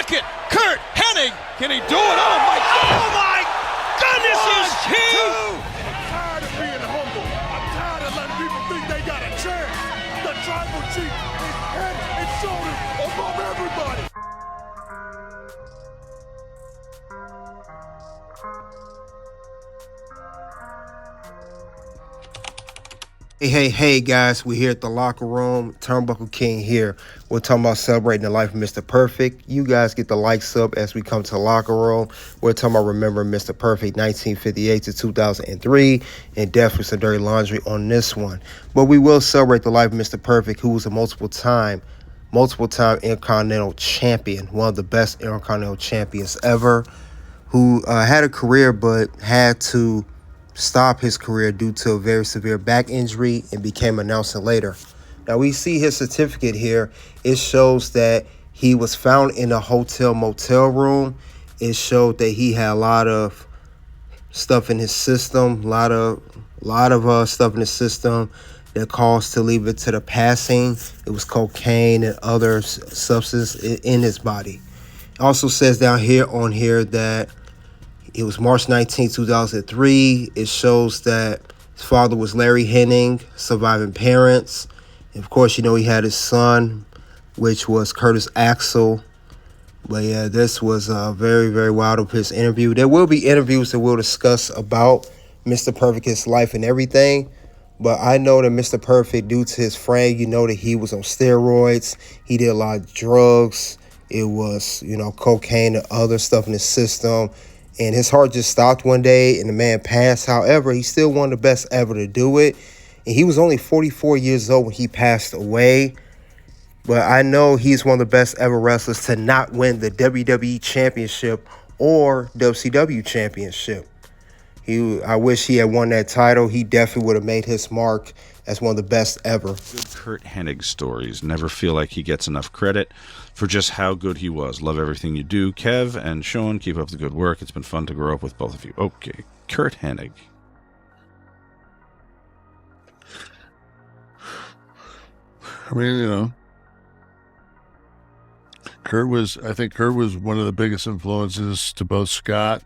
second. Curt Hennig. Can he do it? Oh my goodness, is he? I'm tired of being humble. I'm tired of letting people think they got a chance. The tribal chief is head and shoulders above everybody. Hey guys, we're here at the locker room. Turnbuckle King here. We're talking about celebrating the life of Mr. Perfect. You guys get the likes up as we come to the locker room. We're talking about remembering Mr. Perfect 1958 to 2003 and definitely some dirty laundry on this one. But we will celebrate the life of Mr. Perfect, who was a multiple-time Intercontinental Champion, one of the best Intercontinental Champions ever, who had a career but had to stop his career due to a very severe back injury and became announced later. Now we see his certificate here. It shows that he was found in a hotel motel room. It showed that he had a lot of stuff in his system, a lot of stuff in his system that caused to leave it to the passing. It was cocaine and other substances in his body. It also says down here that it was March 19, 2003. It shows that his father was Larry Hennig, surviving parents. And of course, you know, he had his son, which was Curtis Axel. But yeah, this was very, very wild of his interview. There will be interviews that we'll discuss about Mr. Perfect, his life and everything. But I know that Mr. Perfect, due to his frame, you know that he was on steroids. He did a lot of drugs. It was, you know, cocaine and other stuff in his system. And his heart just stopped one day and the man passed. However, he's still one of the best ever to do it. And he was only 44 years old when he passed away. But I know he's one of the best ever wrestlers to not win the WWE Championship or WCW Championship. I wish he had won that title. He definitely would have made his mark as one of the best ever. Good Curt Hennig stories. Never feel like he gets enough credit for just how good he was. Love everything you do. Kev and Sean, keep up the good work. It's been fun to grow up with both of you. Okay, Curt Hennig. I mean, you know, I think Curt was one of the biggest influences to both Scott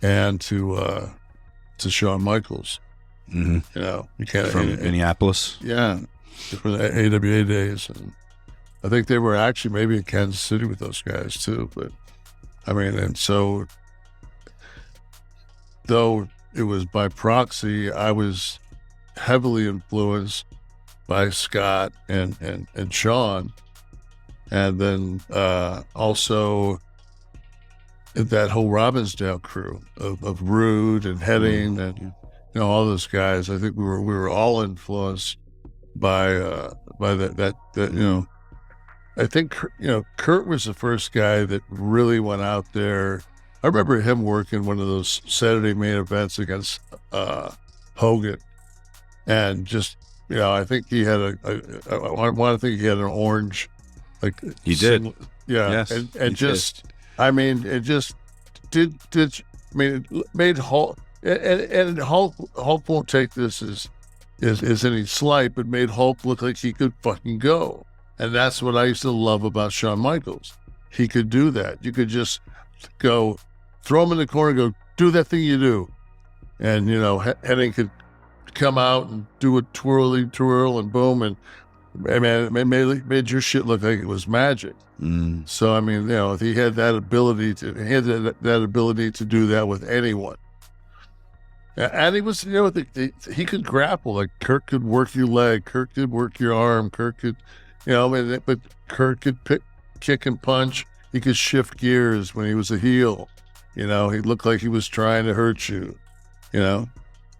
and to Shawn Michaels. Mm-hmm. You know, you can't from Minneapolis. Yeah, from the AWA days, and I think they were actually maybe in Kansas City with those guys too. But I mean, and so though it was by proxy, I was heavily influenced by Scott and Shawn, and then also that whole Robbinsdale crew of Rude and Hennig and you know, all those guys. I think we were all influenced by that you know. I think, you know, Curt was the first guy that really went out there. I remember him working one of those Saturday main events against Hogan, and just, you know, I think he had I want to think he had an orange, like he did, yeah, yes, and just did. I mean, it just did. I mean, it made Hulk, and Hulk won't take this as any slight, but made Hulk look like he could fucking go. And that's what I used to love about Shawn Michaels. He could do that. You could just go, throw him in the corner and go, do that thing you do. And, you know, Hennig could come out and do a twirl and boom. And, man, it made your shit look like it was magic. Mm. So, I mean, you know, he had that ability to do that with anyone. And he was, you know, he could grapple. Like, Curt could work your leg. Curt could work your arm. Curt could... You know, but Curt could kick and punch. He could shift gears when he was a heel. You know, he looked like he was trying to hurt you. You know,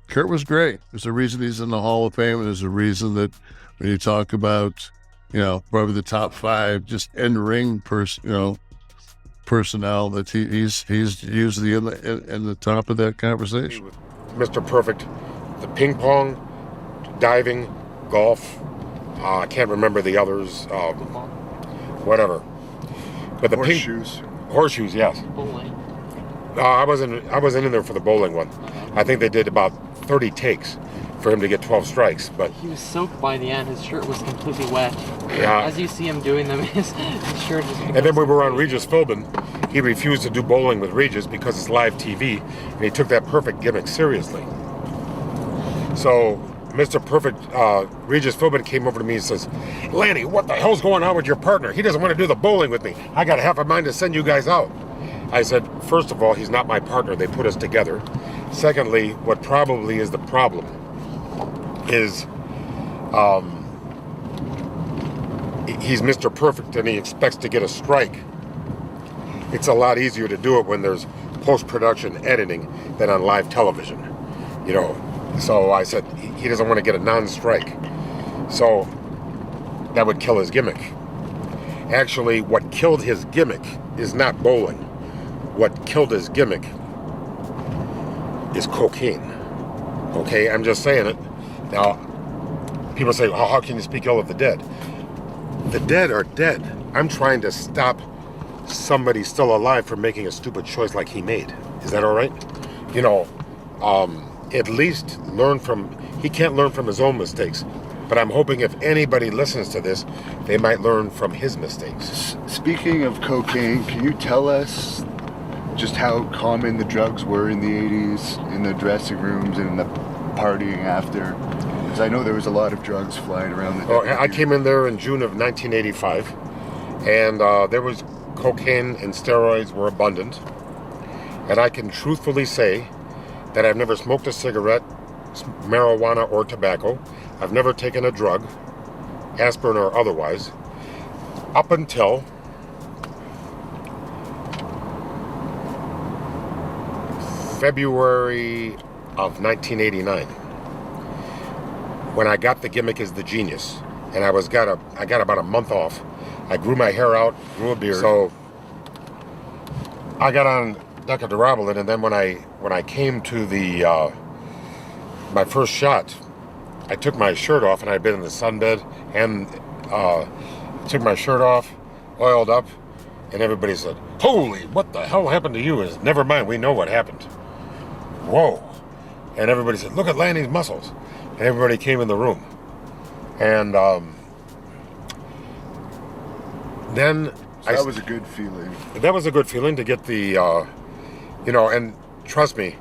Curt was great. There's a reason he's in the Hall of Fame, and there's a reason that when you talk about, you know, probably the top 5 just in-ring personnel, that he's usually in the top of that conversation. Mr. Perfect, the ping pong, diving, golf. I can't remember the others. Whatever. But the horseshoes, yes. Bowling. I wasn't in there for the bowling one. I think they did about 30 takes. for him to get 12 strikes. But he was soaked by the end. His shirt was completely wet. yeah. As you see him doing them, his shirt just And then we were on Regis Philbin. He refused to do bowling with Regis because it's live TV, and he took that perfect gimmick seriously. So Mr. Perfect, Regis Philbin came over to me and says, Lanny, what the hell's going on with your partner? He doesn't want to do the bowling with me. I got half a mind to send you guys out. I said, first of all, he's not my partner. They put us together. Secondly, what probably is the problem is he's Mr. Perfect and he expects to get a strike. It's a lot easier to do it when there's post-production editing than on live television, you know. So I said, he doesn't want to get a non-strike. So that would kill his gimmick. Actually, what killed his gimmick is not bowling. What killed his gimmick is cocaine. Okay, I'm just saying it. Now, people say, oh, how can you speak ill of the dead? The dead are dead. I'm trying to stop somebody still alive from making a stupid choice like he made. Is that all right? You know, at least learn from, he can't learn from his own mistakes. But I'm hoping if anybody listens to this, they might learn from his mistakes. Speaking of cocaine, can you tell us just how common the drugs were in the 80s, in the dressing rooms and in the partying after? Because I know there was a lot of drugs flying around. I came in there in June of 1985, and there was cocaine and steroids were abundant. And I can truthfully say that I've never smoked a cigarette, marijuana, or tobacco. I've never taken a drug, aspirin or otherwise, up until February of 1989, when I got the gimmick as the genius, and I got about a month off. I grew my hair out, grew a beard, so I got on Decadurabolin, and then when I came to the my first shot, I took my shirt off, and I'd been in the sunbed, and took my shirt off, oiled up, and everybody said, "Holy, what the hell happened to you?" And never mind, we know what happened. Whoa. And everybody said, "Look at Lanny's muscles." And everybody came in the room. And then so that was a good feeling. That was a good feeling to get the, you know, and trust me,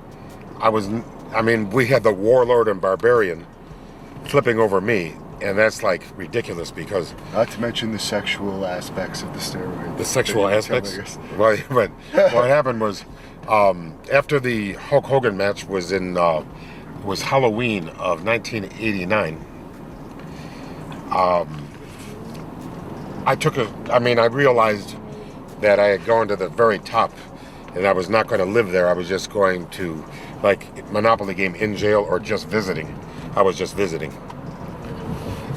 we had the warlord and barbarian flipping over me, and that's like ridiculous because... Not to mention the sexual aspects of the steroids. The sexual aspects? Well, but what happened was, after the Hulk Hogan match was was Halloween of 1989, I realized that I had gone to the very top and I was not going to live there. I was just going to, like Monopoly game, in jail or just visiting. I was just visiting.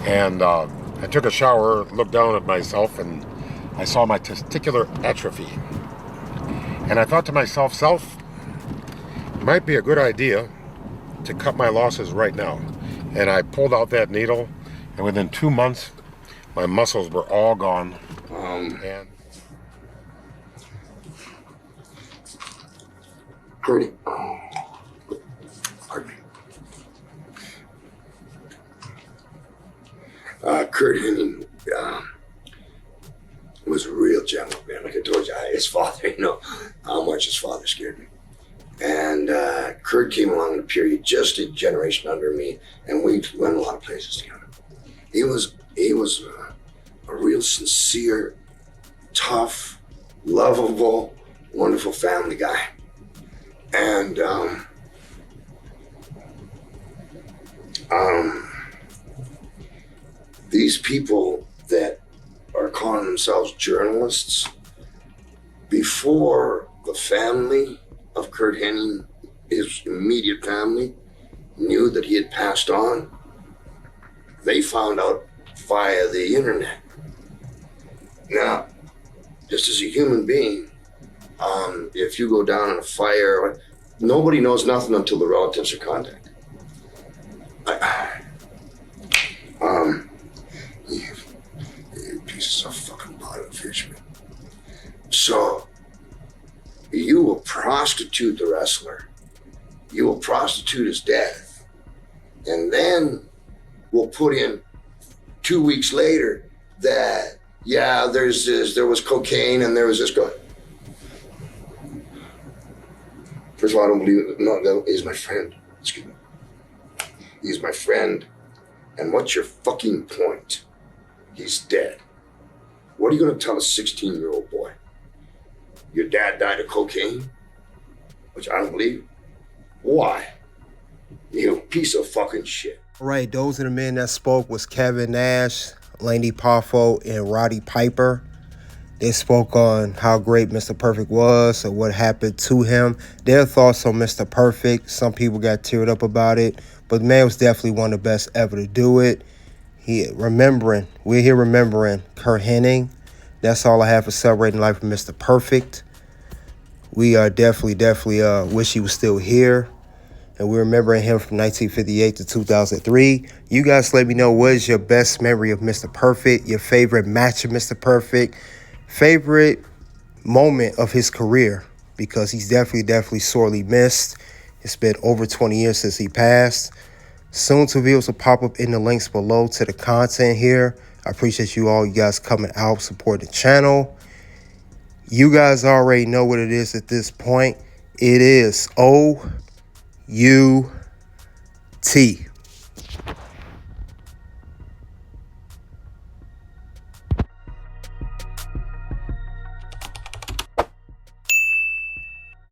And I took a shower, looked down at myself, and I saw my testicular atrophy. And I thought to myself, it might be a good idea to cut my losses right now. And I pulled out that needle, and within 2 months, my muscles were all gone. And Curdy, pardon me. Curt Hennig was a real gentleman, man. Like I told you, his father, you know how much his father scared me. And Curt came along in a period just a generation under me, and we went a lot of places together. He was a real sincere, tough, lovable, wonderful family guy. And these people that are calling themselves journalists, before the family of Curt Hennig, his immediate family, knew that he had passed on, they found out via the internet. Now, just as a human being, if you go down in a fire, nobody knows nothing until the relatives are contacted. You pieces of fucking bottom fishermen. So, you will prostitute the wrestler. You will prostitute his death. And then we'll put in 2 weeks later that, yeah, there was cocaine and there was this guy. First of all, I don't believe it. No, he's my friend. Excuse me. He's my friend. And what's your fucking point? He's dead. What are you going to tell a 16-year-old boy? Your dad died of cocaine? Which I don't believe. Why? You piece of fucking shit. All right, those are the men that spoke was Kevin Nash, Laney Poffo, and Roddy Piper. They spoke on how great Mr. Perfect was or what happened to him. Their thoughts on Mr. Perfect. Some people got teared up about it, but the man was definitely one of the best ever to do it. We're here remembering Curt Hennig. That's all I have for Celebrating Life with Mr. Perfect. We are definitely wish he was still here. And we're remembering him from 1958 to 2003. You guys let me know what is your best memory of Mr. Perfect, your favorite match of Mr. Perfect, favorite moment of his career, because he's definitely sorely missed. It's been over 20 years since he passed. Soon to be able to pop up in the links below to the content here. I appreciate you guys coming out, support the channel. You guys already know what it is at this point. It is OUT.